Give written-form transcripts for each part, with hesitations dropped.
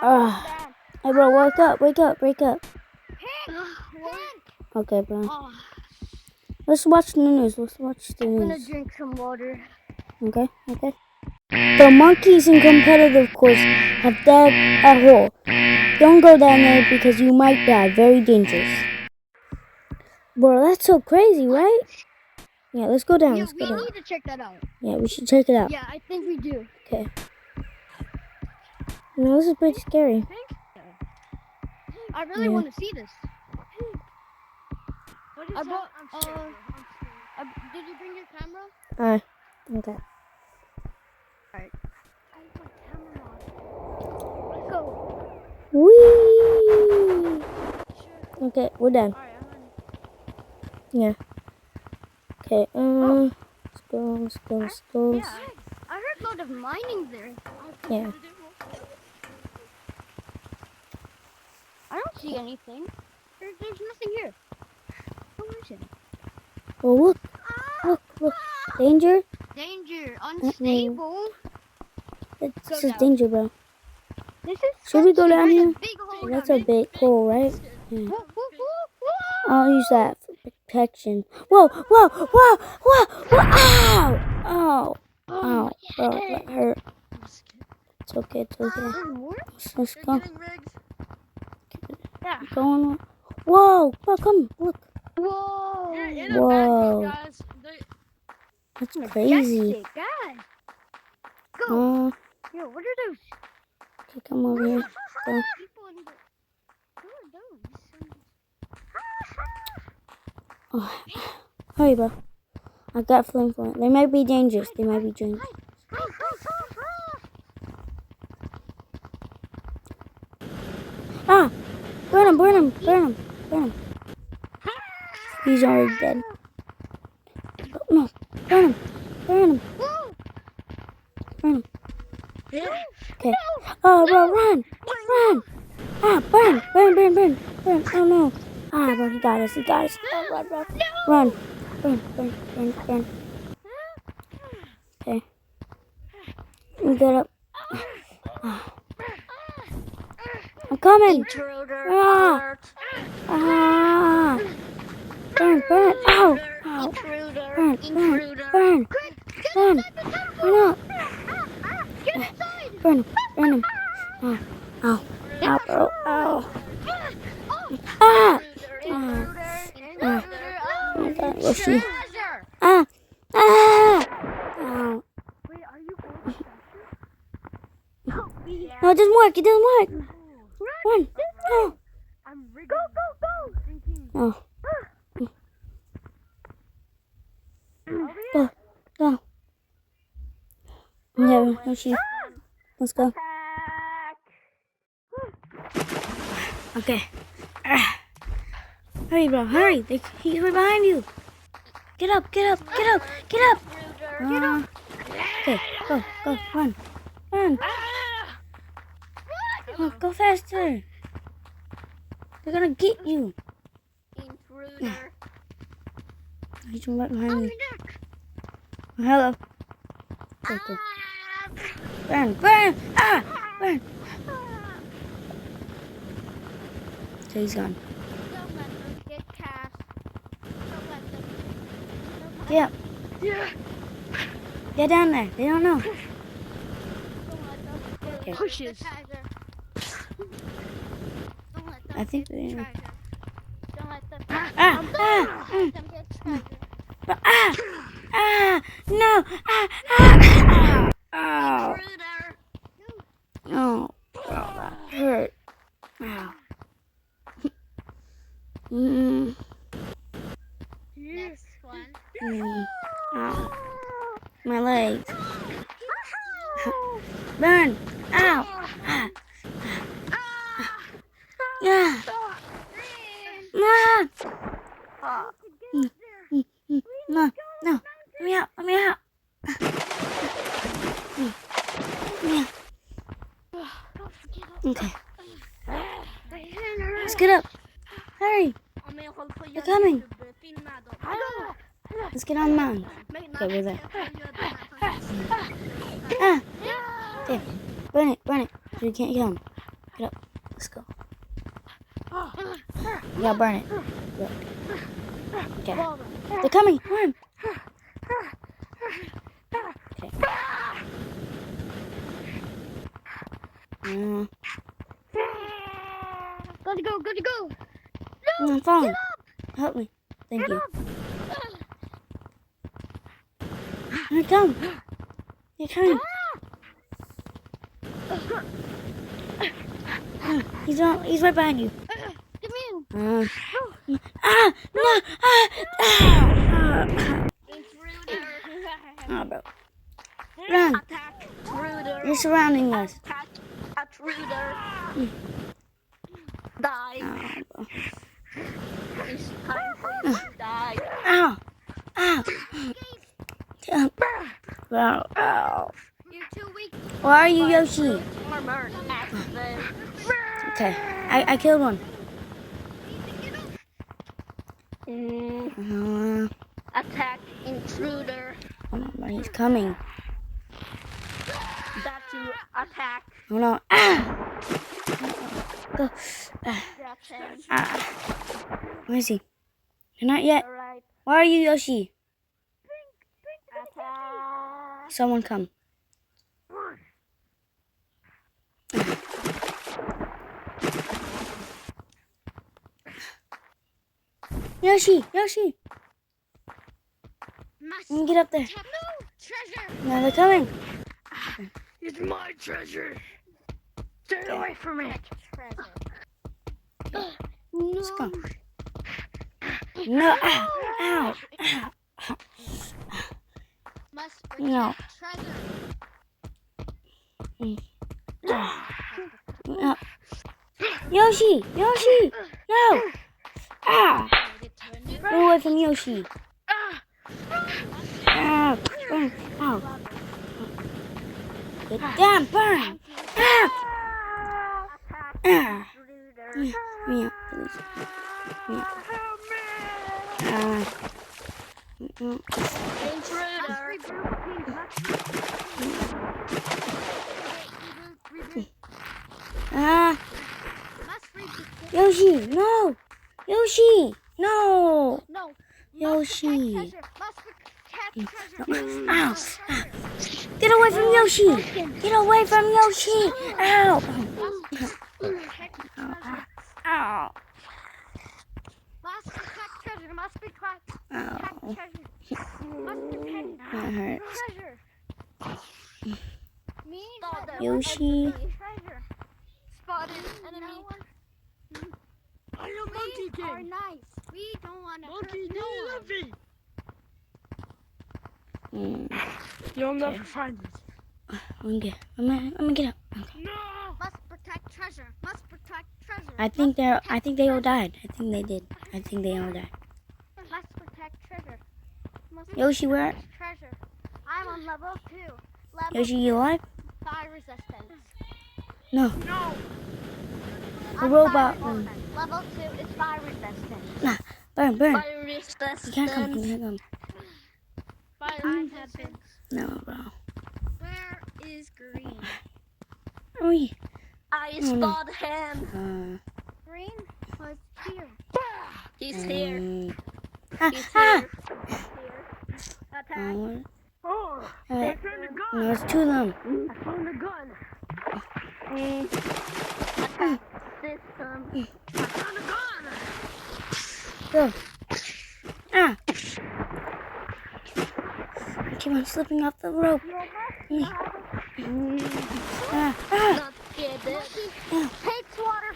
Hey, bro, wake up, wake up, wake up. Okay, bro. Let's watch the news. Let's watch the news. I'm gonna drink some water. Okay, okay. The monkeys in competitive course have dug a hole. Don't go down there because you might die. Very dangerous. Bro, that's so crazy, right? Yeah, let's go down. Yeah, Let's go we down. need to check that out. Yeah, we should check it out. Yeah, I think we do. Okay. No, this is pretty scary. I really want to see this. What is I that? bought, I'm scared. did you bring your camera? Okay. Alright. Let's go. Whee! Okay, we're done. Yeah. Okay, let's go. Yeah, I heard a lot of mining there. Yeah. I don't see anything. There's nothing here. Who is it? Oh, look. Danger? Danger. Unstable. This is danger, bro. This is Should we go down There's here? a big hole That's down a big hole, right? Yeah. Whoa, whoa, whoa, whoa. I'll use that for protection. Whoa! Ow! Ow! Bro, that hurt. It's okay, it's okay. There's more? Let's go. Yeah. Going on. Whoa! Bro, come, look. Whoa. You're in Whoa. a background, guys. That's crazy. Majestic, guys. Go. Yo, what are those? Okay, come over here. Go. People in the... Who are those? Oh, hurry, bro. I got flame for it. They might be dangerous. They might be dangerous. Ah! Burn him. He's already dead. Oh, no. Burn him. Okay. Oh, bro, run. Ah, burn. Oh, no. Ah, bro, he got us. Oh, run, bro. Run. Burn. Okay. Get up. I'm coming. Intruder alert. Burn. Ow. Intruder. Burn. No. Get inside. Burn him. Ow, bro. Ow. Oh my God, where's she? Ow. Wait, are you going No, it doesn't work. Run. No. I'm rigging. Go. Oh. Go. Yeah, where's she? Let's go. Okay. Hurry, bro. Hurry. He's right behind you. Get up. Okay. Go. Run. Oh, go faster. They're gonna get you. Intruder. He's right behind me. Hello. Go. Burn. Burn. So he's gone. Don't let them get cast. Don't let them. Yeah. Get down there. They don't know. Don't let them get Okay. Pushes. the treasure. Don't let them I think get they- treasure. Don't let them. Ah. Don't let them get treasure. No. Ow. Intruder. Oh, that hurt. Ow. Next one. Ow. My legs. Burn. Ow. Yeah. No. Let me out. Okay. Let's get up. Hurry. They're coming. Let's get on the mountain. Okay, we're there. Okay. Burn it. So you can't kill him. Get up. Let's go. You gotta burn it. Look. Okay. They're coming. Run. Okay. Gotta go, gotta go. I'm falling. Help me. Thank you. Here come. You're coming. He's right behind you. Come in. No! Intruder. Oh, bro. Run. Attack. Intruder. They're surrounding us. Attack. Intruder. Die. Oh, bro. It's time for you to die. Ow. Ow. Bro. Ow. You're too weak. Where are you, Yoshi? Armor accident. Okay. I killed one. Attack intruder. Oh, no, he's coming. That to attack. Oh, no. Ah. Go. That's him. Where is he? Not yet. Alright. Where are you, Yoshi? Attack. Someone come. Yoshi! Yoshi! Must Get up there. no treasure. Now they're coming. It's my treasure. Stay away from it. Treasure. Let's go. No. Ow. Ow. Ow. Must protect No. treasure. No. Yoshi! Yoshi! No! Ah! Get away from Yoshi. Ah! Burn. Ow. Get down. Burn. Ah! Ah! Meow, please. Meow. Ah! Yoshi, no! Yoshi, no! No. Yoshi. Must protect treasure. Ow! Get away from Yoshi! Get away from Yoshi! Ow! Ow! Must protect treasure. Must protect Ow! treasure. Must protect That hurts. treasure. Me? Yoshi. Treasure. Spotted enemy. I'm a We are nice. We don't want to hurt no one. You'll never find it. I'm gonna get up. Okay. No. Must protect treasure. Must protect treasure. I think they all died. I think they did. I think they all died. Must protect treasure. Must Yoshi, where? protect treasure. I'm on level 2. Level Yoshi, you alive? fire resistance. No. No. The I'm robot fire one. resistant. Level 2 is fire resistance. Nah. Burn, burn. Fire You can't come. You resistance. can't come. Fire resistance. No, bro. Where is green? Oi. I spot him. Green was here. He's here. Ah, He's ah. here. Attack. Oh, Alright. I found a gun. No, it's two of them. I found a gun. Attack system. I found a gun. Go. Ah. I keep on slipping off the rope. Ah, ah. Not get it. Hates water.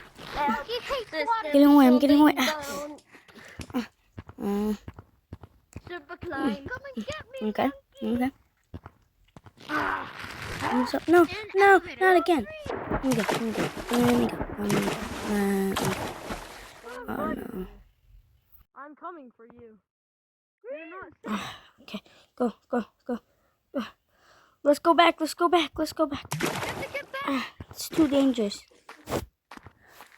He hates water. Getting away, I'm getting away. Super climb. Come and get me. Okay, okay. No, no, not again. Let me go, let me go, let me go, let me go. Oh no. I'm coming for you. Okay, go, go, go. Let's go back, let's go back, let's go back. It's too dangerous.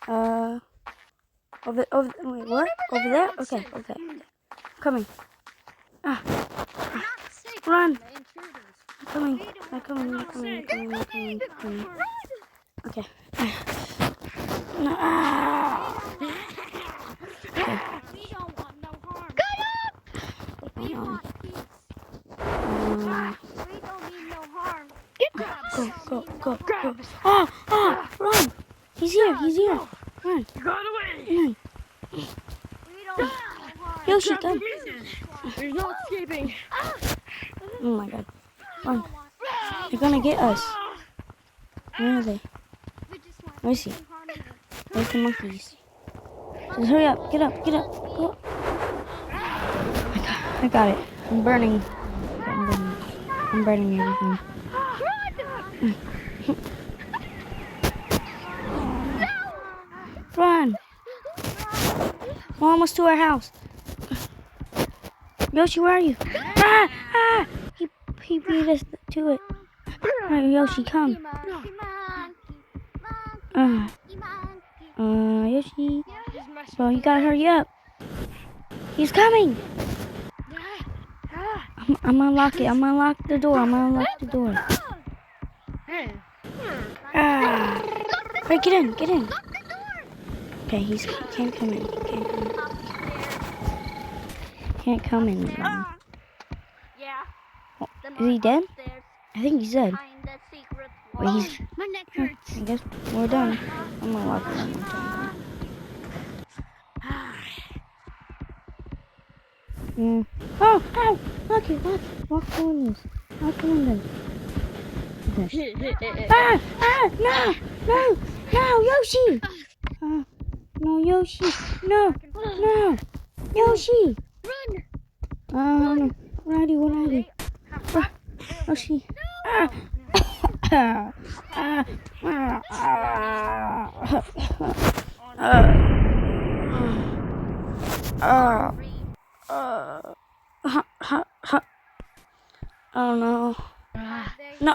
Over, wait, what? Over there? Okay, okay. Coming. Not safe. Run. The intruders. Coming, I'm coming, I'm coming, I'm coming, I'm coming, I'm coming. Okay. No, ah. We don't want no harm. We Uh-uh. want peace. We don't need no harm. Go. Run. He's here. Run. You got away. Run. We don't need no harm. Yoshi, Grab the come. reason. There's no escaping. Oh my god. We Run. don't want They're gonna get us. Where are they? We just want Where is he? peace and harmony. Where's the monkeys? Just hurry up. Get up. Go. I got it. I'm burning. I'm burning everything. Run. We're almost to our house. Yoshi, where are you? He beat us to it. Alright, Yoshi, come. Yoshi. Bro, you gotta hurry up. He's coming. I'm gonna unlock it. I'm gonna unlock the door. Alright, get in. Okay, he can't come in. Can't come in. Yeah. Is he dead? I think he's dead. Kinda secret. Wait, he's. My neck hurts. I guess we're done. I'm gonna lock it one more time. Oh! Lock it. Lock the windows. Okay. No, Yoshi! No, Yoshi! No! Yoshi! Run. No. Righty. Yoshi. Oh no. No.